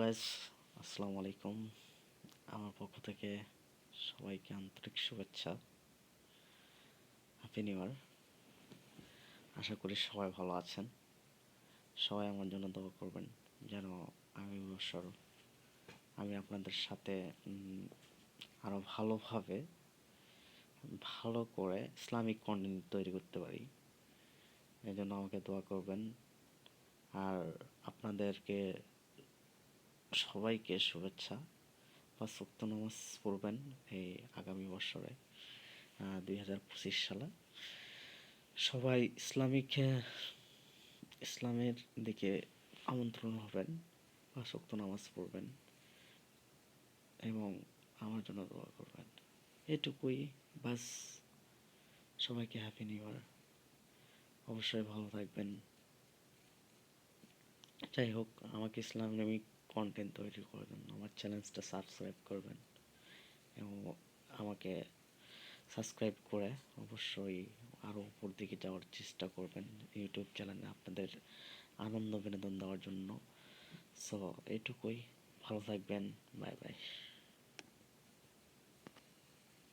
Guys, আসসালামু আলাইকুম। আমার পক্ষ থেকে সবাইকে আন্তরিক শুভেচ্ছা। Happy new year. আশা করি সবাই ভালো আছেন। সবাই আমার জন্য দোয়া করবেন যেন আগামী বছর আমি আপনাদের সাথে আরও ভালোভাবে ভালো করে ইসলামিক কন্টেন্ট তৈরি করতে পারি। এই জন্য আমাকে দোয়া করবেন। আর আপনাদেরকে সবাইকে শুভেচ্ছা। ৫ ওয়াক্ত নামাজ পড়বেন এই আগামী বছরে ২০২৫ সালে। সবাই ইসলামের দিকে আমন্ত্রণ হবেন, ৫ ওয়াক্ত নামাজ পড়বেন এবং আমার জন্য দোয়া করবেন। এটুকুই বাস। সবাইকে হ্যাপি নিউ ইয়ার। অবশ্যই ভালো থাকবেন। যাই হোক, আমাকে ইসলামিক কন্টেন্ট তৈরি করার জন্য আমার চ্যানেলটা সাবস্ক্রাইব করবেন এবং আমাকে সাবস্ক্রাইব করে অবশ্যই আরও উপর দিকে যাওয়ার চেষ্টা করবেন ইউটিউব চ্যানেলে আপনাদের আনন্দ বিনোদন দেওয়ার জন্য। সো এটুকুই। ভালো থাকবেন। Bye bye.